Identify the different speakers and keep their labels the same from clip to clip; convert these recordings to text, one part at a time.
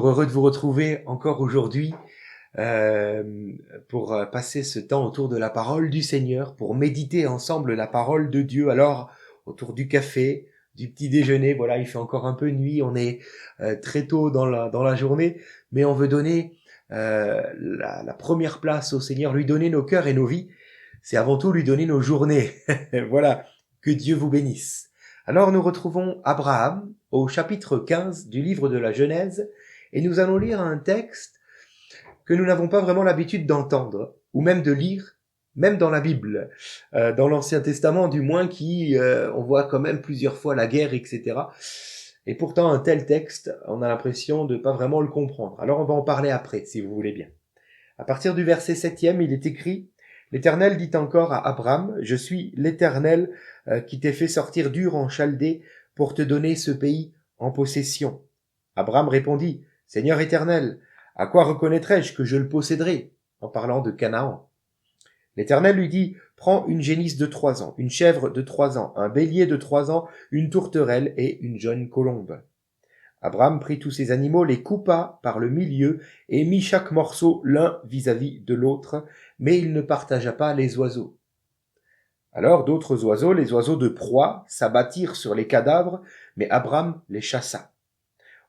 Speaker 1: heureux de vous retrouver encore aujourd'hui pour passer ce temps autour de la parole du Seigneur, pour méditer ensemble la parole de Dieu. Alors, autour du café, du petit déjeuner, voilà, il fait encore un peu nuit, on est très tôt dans la journée, mais on veut donner la première place au Seigneur, lui donner nos cœurs et nos vies. C'est avant tout lui donner nos journées. Voilà, que Dieu vous bénisse. Alors nous retrouvons Abraham au chapitre 15 du livre de la Genèse et nous allons lire un texte que nous n'avons pas vraiment l'habitude d'entendre ou même de lire, même dans la Bible, dans l'Ancien Testament du moins qui, on voit quand même plusieurs fois la guerre, etc. Et pourtant un tel texte, on a l'impression de pas vraiment le comprendre. Alors on va en parler après, si vous voulez bien. À partir du verset 7e, il est écrit: L'Éternel dit encore à Abraham, je suis l'Éternel qui t'ai fait sortir d'Ur en Chaldée pour te donner ce pays en possession. Abraham répondit, Seigneur Éternel, à quoi reconnaîtrai-je que je le posséderai? En parlant de Canaan. L'Éternel lui dit, prends une génisse de 3 ans, une chèvre de 3 ans, un bélier de 3 ans, une tourterelle et une jeune colombe. Abraham prit tous ces animaux, les coupa par le milieu et mit chaque morceau l'un vis-à-vis de l'autre, mais il ne partagea pas les oiseaux. Alors d'autres oiseaux, les oiseaux de proie, s'abattirent sur les cadavres, mais Abraham les chassa.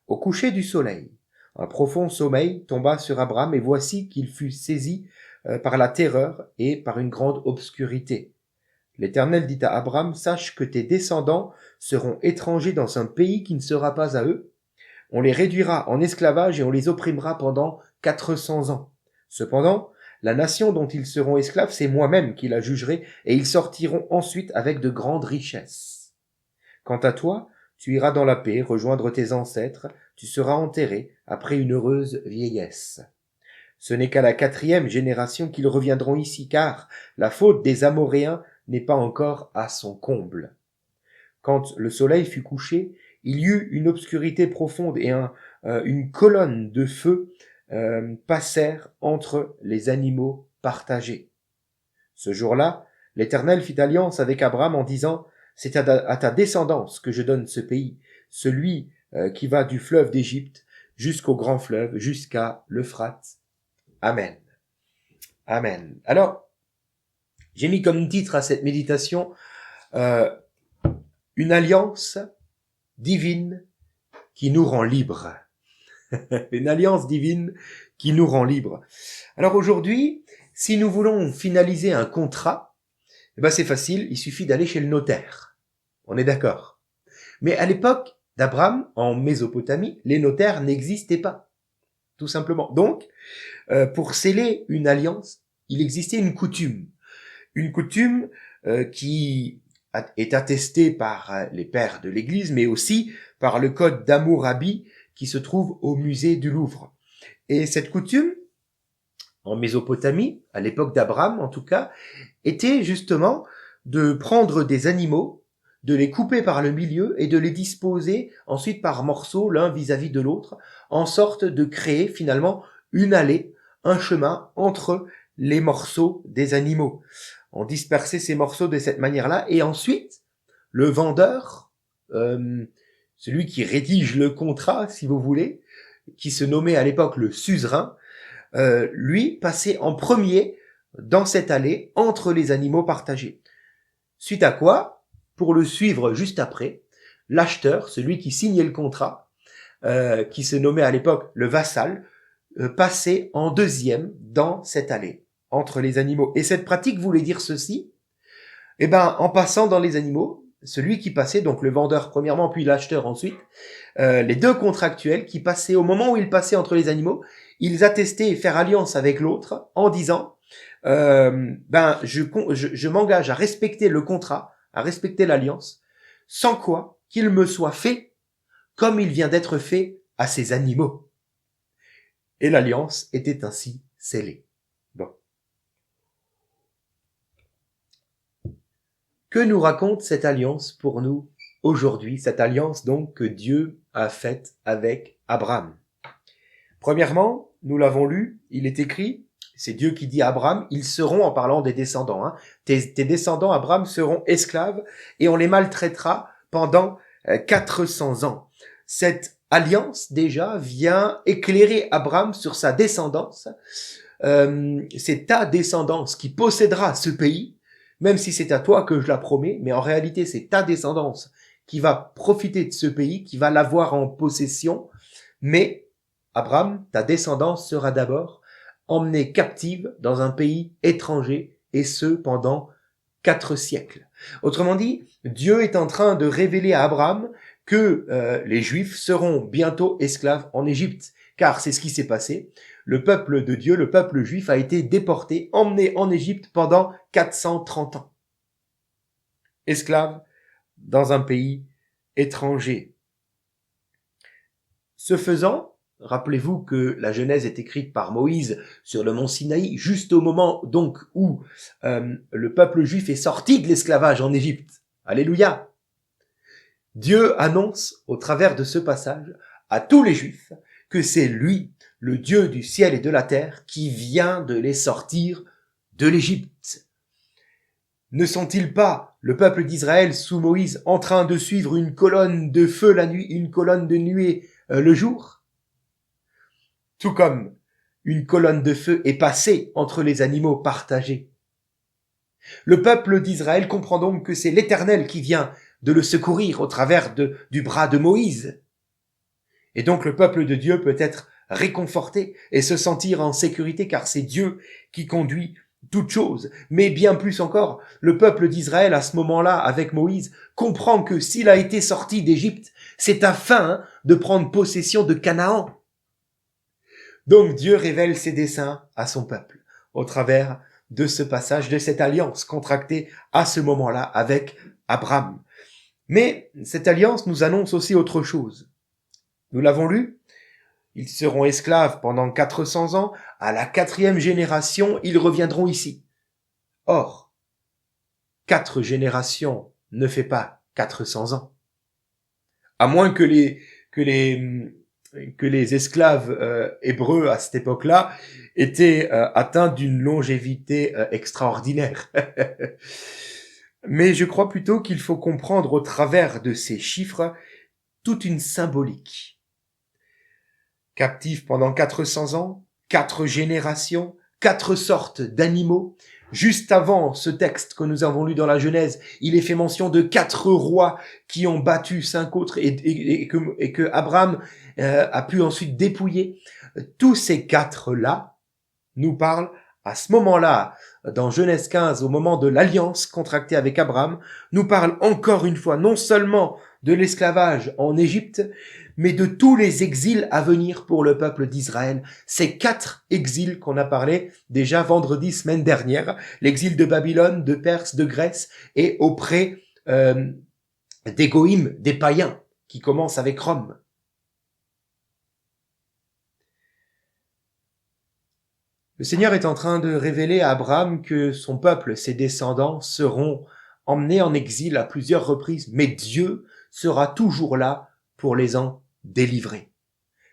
Speaker 1: Au coucher du soleil, un profond sommeil tomba sur Abraham, et voici qu'il fut saisi par la terreur et par une grande obscurité. L'Éternel dit à Abraham, sache que tes descendants seront étrangers dans un pays qui ne sera pas à eux. On les réduira en esclavage et on les opprimera pendant 400 ans. Cependant, la nation dont ils seront esclaves, c'est moi-même qui la jugerai, et ils sortiront ensuite avec de grandes richesses. Quant à toi, tu iras dans la paix, rejoindre tes ancêtres, tu seras enterré après une heureuse vieillesse. Ce n'est qu'à la 4e génération qu'ils reviendront ici, car la faute des Amoréens n'est pas encore à son comble. Quand le soleil fut couché, il y eut une obscurité profonde et une colonne de feu passèrent entre les animaux partagés. Ce jour-là, l'Éternel fit alliance avec Abraham en disant, c'est à ta descendance que je donne ce pays, celui qui va du fleuve d'Égypte jusqu'au grand fleuve, jusqu'à l'Euphrate. Amen. Amen. Alors, j'ai mis comme titre à cette méditation une alliance divine qui nous rend libres. Une alliance divine qui nous rend libres. Alors aujourd'hui, si nous voulons finaliser un contrat, c'est facile, il suffit d'aller chez le notaire. On est d'accord. Mais à l'époque d'Abraham, en Mésopotamie, les notaires n'existaient pas. Tout simplement. Donc, pour sceller une alliance, il existait une coutume. Une coutume qui est attestée par les pères de l'Église, mais aussi par le code d'Hammurabi qui se trouve au musée du Louvre. Et cette coutume, en Mésopotamie, à l'époque d'Abraham en tout cas, était justement de prendre des animaux, de les couper par le milieu et de les disposer ensuite par morceaux l'un vis-à-vis de l'autre, en sorte de créer finalement une allée, un chemin entre les morceaux des animaux. On dispersait ces morceaux de cette manière-là, et ensuite, le vendeur, celui qui rédige le contrat, si vous voulez, qui se nommait à l'époque le suzerain, lui passait en premier dans cette allée entre les animaux partagés. Suite à quoi, pour le suivre juste après, l'acheteur, celui qui signait le contrat, qui se nommait à l'époque le vassal, passait en deuxième dans cette allée entre les animaux. Et cette pratique voulait dire ceci, en passant dans les animaux, celui qui passait, donc le vendeur premièrement, puis l'acheteur ensuite, les deux contractuels qui passaient, au moment où ils passaient entre les animaux, ils attestaient faire alliance avec l'autre en disant, je m'engage à respecter le contrat, à respecter l'alliance, sans quoi qu'il me soit fait comme il vient d'être fait à ces animaux. Et l'alliance était ainsi scellée. Bon. Que nous raconte cette alliance pour nous aujourd'hui, cette alliance donc que Dieu a faite avec Abraham? Premièrement, nous l'avons lu, il est écrit, c'est Dieu qui dit à Abraham, ils seront, en parlant des descendants, tes descendants, Abraham, seront esclaves et on les maltraitera pendant 400 ans. Cette alliance déjà vient éclairer Abraham sur sa descendance. C'est ta descendance qui possédera ce pays, même si c'est à toi que je la promets, mais en réalité c'est ta descendance qui va profiter de ce pays, qui va l'avoir en possession. Mais Abraham, ta descendance sera d'abord emmenée captive dans un pays étranger, et ce pendant 4 siècles. Autrement dit, Dieu est en train de révéler à Abraham que les Juifs seront bientôt esclaves en Égypte, car c'est ce qui s'est passé. Le peuple de Dieu, le peuple juif, a été déporté, emmené en Égypte pendant 430 ans. Esclaves dans un pays étranger. Ce faisant, rappelez-vous que la Genèse est écrite par Moïse sur le mont Sinaï, juste au moment donc où le peuple juif est sorti de l'esclavage en Égypte. Alléluia! Dieu annonce au travers de ce passage à tous les Juifs que c'est lui, le Dieu du ciel et de la terre, qui vient de les sortir de l'Égypte. Ne sont-ils pas, le peuple d'Israël sous Moïse, en train de suivre une colonne de feu la nuit, une colonne de nuée le jour? Tout comme une colonne de feu est passée entre les animaux partagés. Le peuple d'Israël comprend donc que c'est l'Éternel qui vient de le secourir au travers du bras de Moïse. Et donc le peuple de Dieu peut être réconforté et se sentir en sécurité, car c'est Dieu qui conduit toutes choses. Mais bien plus encore, le peuple d'Israël à ce moment-là, avec Moïse, comprend que s'il a été sorti d'Égypte, c'est afin de prendre possession de Canaan. Donc Dieu révèle ses desseins à son peuple au travers de ce passage, de cette alliance contractée à ce moment-là avec Abraham. Mais cette alliance nous annonce aussi autre chose. Nous l'avons lu, ils seront esclaves pendant 400 ans, à la 4e génération, ils reviendront ici. Or, 4 générations ne fait pas 400 ans. À moins que les esclaves hébreux à cette époque-là étaient atteints d'une longévité extraordinaire. Mais je crois plutôt qu'il faut comprendre au travers de ces chiffres toute une symbolique. Captifs pendant 400 ans, 4 générations, 4 sortes d'animaux. Juste avant ce texte que nous avons lu dans la Genèse, il est fait mention de 4 rois qui ont battu 5 autres et que Abraham a pu ensuite dépouiller. Tous ces 4-là nous parlent à ce moment-là, dans Genèse 15, au moment de l'alliance contractée avec Abraham, nous parlent encore une fois non seulement de l'esclavage en Égypte, mais de tous les exils à venir pour le peuple d'Israël. Ces 4 exils qu'on a parlé déjà vendredi semaine dernière, l'exil de Babylone, de Perse, de Grèce, et auprès des Goïms, des païens, qui commencent avec Rome. Le Seigneur est en train de révéler à Abraham que son peuple, ses descendants, seront emmenés en exil à plusieurs reprises, mais Dieu sera toujours là pour les en délivrer.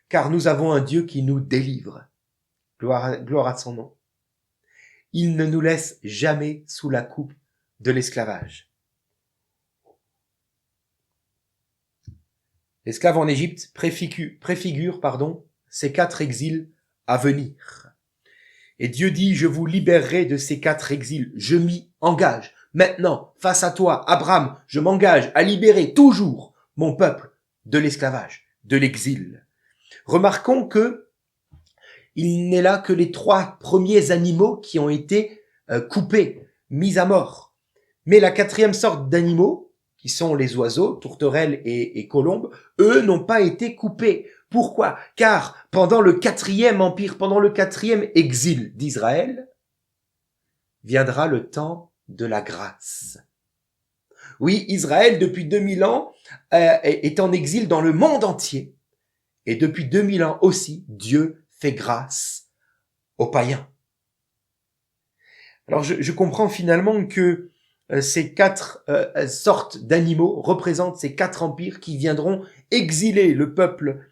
Speaker 1: Car nous avons un Dieu qui nous délivre. Gloire à son nom. Il ne nous laisse jamais sous la coupe de l'esclavage. L'esclave en Égypte préfigure ces 4 exils à venir. Et Dieu dit, je vous libérerai de ces 4 exils. Je m'y engage. Maintenant, face à toi, Abraham, je m'engage à libérer toujours mon peuple de l'esclavage, de l'exil. Remarquons que il n'est là que les 3 premiers animaux qui ont été coupés, mis à mort. Mais la 4e sorte d'animaux, qui sont les oiseaux, tourterelles et colombes, eux n'ont pas été coupés. Pourquoi? Car pendant le 4e empire, pendant le 4e exil d'Israël, viendra le temps de la grâce. Oui, Israël, depuis 2000 ans, est en exil dans le monde entier. Et depuis 2000 ans aussi, Dieu fait grâce aux païens. Alors je comprends finalement que ces 4 sortes d'animaux représentent ces 4 empires qui viendront exiler le peuple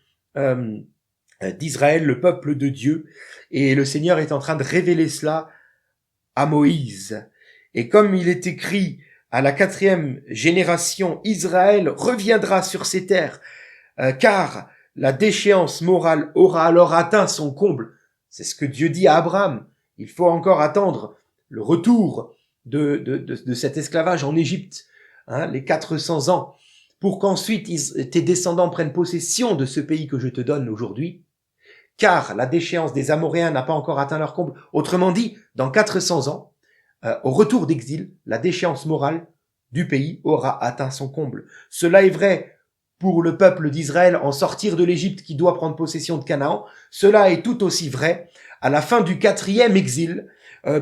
Speaker 1: d'Israël, le peuple de Dieu. Et le Seigneur est en train de révéler cela à Moïse. Et comme il est écrit à la 4e génération, Israël reviendra sur ses terres, car La déchéance morale aura alors atteint son comble. C'est ce que Dieu dit à Abraham. Il faut encore attendre le retour de cet esclavage en Égypte, les 400 ans, pour qu'ensuite tes descendants prennent possession de ce pays que je te donne aujourd'hui, car la déchéance des Amoréens n'a pas encore atteint leur comble. Autrement dit, dans 400 ans, au retour d'exil, la déchéance morale du pays aura atteint son comble. Cela est vrai pour le peuple d'Israël en sortir de l'Égypte qui doit prendre possession de Canaan. Cela est tout aussi vrai à la fin du 4e exil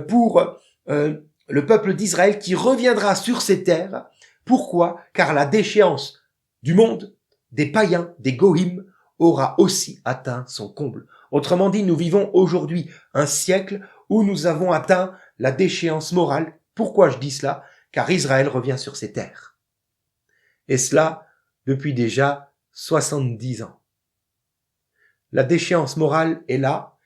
Speaker 1: pour le peuple d'Israël qui reviendra sur ces terres. Pourquoi ? Car la déchéance du monde, des païens, des goïms, aura aussi atteint son comble. Autrement dit, nous vivons aujourd'hui un siècle où nous avons atteint la déchéance morale. Pourquoi je dis cela ? Car Israël revient sur ses terres. Et cela depuis déjà 70 ans. La déchéance morale est là,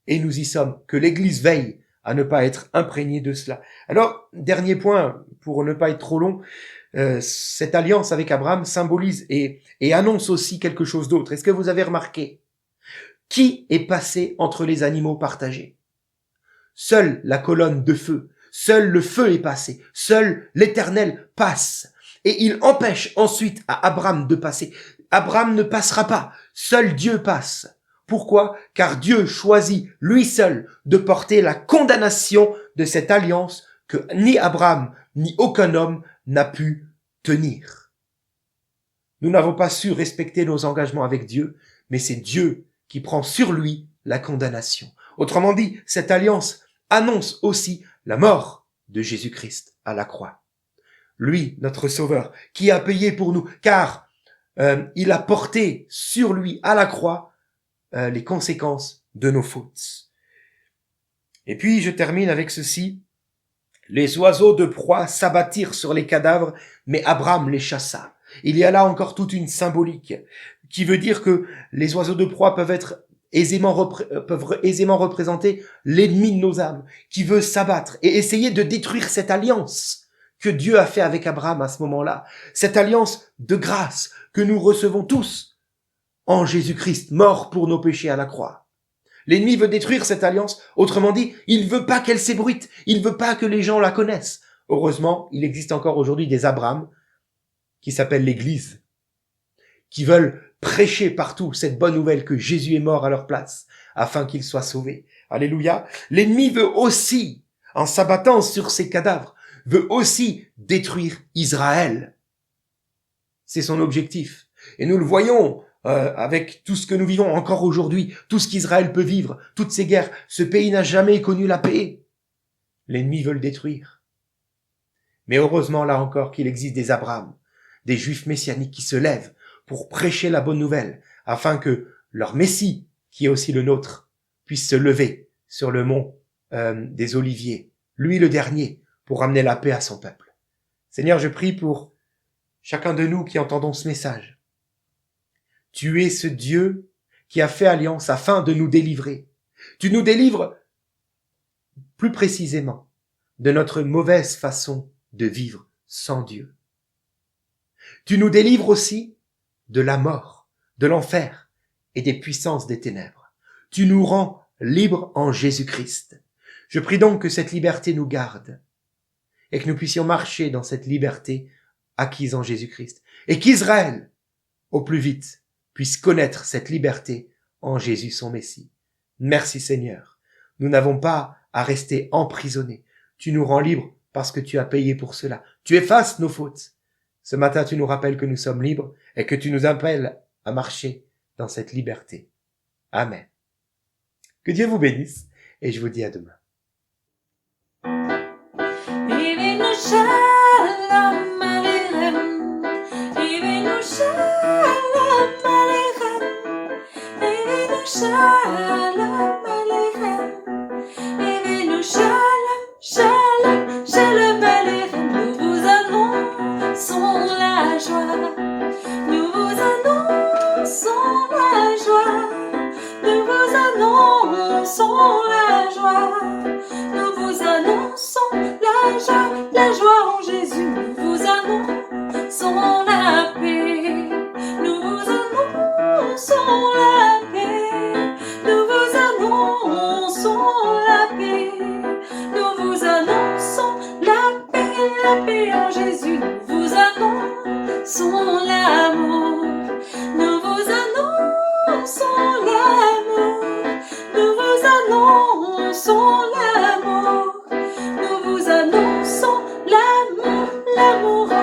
Speaker 1: et nous y sommes. Que l'Église veille à ne pas être imprégnée de cela. Alors, dernier point, pour ne pas être trop long, cette alliance avec Abraham symbolise et annonce aussi quelque chose d'autre. Est-ce que vous avez remarqué ? Qui est passé entre les animaux partagés ? Seule la colonne de feu, seul le feu est passé, seul l'Éternel passe. Et il empêche ensuite à Abraham de passer. Abraham ne passera pas, seul Dieu passe. Pourquoi ? Car Dieu choisit lui seul de porter la condamnation de cette alliance que ni Abraham ni aucun homme n'a pu tenir. Nous n'avons pas su respecter nos engagements avec Dieu, mais c'est Dieu qui prend sur lui la condamnation. Autrement dit, cette alliance annonce aussi la mort de Jésus-Christ à la croix. Lui, notre Sauveur, qui a payé pour nous, car il a porté sur lui à la croix les conséquences de nos fautes. Et puis je termine avec ceci. Les oiseaux de proie s'abattirent sur les cadavres, mais Abraham les chassa. Il y a là encore toute une symbolique qui veut dire que les oiseaux de proie peuvent aisément représenter l'ennemi de nos âmes, qui veut s'abattre et essayer de détruire cette alliance que Dieu a fait avec Abraham à ce moment-là. Cette alliance de grâce que nous recevons tous en Jésus-Christ, mort pour nos péchés à la croix. L'ennemi veut détruire cette alliance. Autrement dit, il veut pas qu'elle s'ébruite. Il veut pas que les gens la connaissent. Heureusement, il existe encore aujourd'hui des Abraham qui s'appellent l'Église, qui veulent prêcher partout cette bonne nouvelle que Jésus est mort à leur place, afin qu'ils soient sauvés. Alléluia. L'ennemi veut aussi, en s'abattant sur ces cadavres, veut aussi détruire Israël. C'est son objectif. Et nous le voyons avec tout ce que nous vivons encore aujourd'hui, tout ce qu'Israël peut vivre, toutes ces guerres. Ce pays n'a jamais connu la paix. L'ennemi veut le détruire. Mais heureusement, là encore, qu'il existe des Abraham, des Juifs messianiques qui se lèvent pour prêcher la bonne nouvelle, afin que leur Messie, qui est aussi le nôtre, puisse se lever sur le mont des Oliviers, lui le dernier, pour amener la paix à son peuple. Seigneur, je prie pour chacun de nous qui entendons ce message. Tu es ce Dieu qui a fait alliance afin de nous délivrer. Tu nous délivres plus précisément de notre mauvaise façon de vivre sans Dieu. Tu nous délivres aussi de la mort, de l'enfer et des puissances des ténèbres. Tu nous rends libres en Jésus-Christ. Je prie donc que cette liberté nous garde et que nous puissions marcher dans cette liberté acquise en Jésus-Christ. Et qu'Israël, au plus vite, puisse connaître cette liberté en Jésus son Messie. Merci Seigneur. Nous n'avons pas à rester emprisonnés. Tu nous rends libres parce que tu as payé pour cela. Tu effaces nos fautes. Ce matin, tu nous rappelles que nous sommes libres et que tu nous appelles à marcher dans cette liberté. Amen. Que Dieu vous bénisse et je vous dis à demain.
Speaker 2: Shalom Aleichem, Yivenu Shalom Aleichem, Yivenu Shalom Aleichem, Yivenu Shalom, Shalom, Shalom Aleichem. Nous vous annonçons la joie, nous vous annonçons la joie, nous vous annonçons la joie, nous vous annonçons la joie en Jésus, nous vous annonçons la paix, nous vous annonçons la paix en Jésus. Nous vous annonçons l'amour. Nous vous annonçons l'amour. Nous vous annonçons l'amour. Nous vous annonçons l'amour, l'amour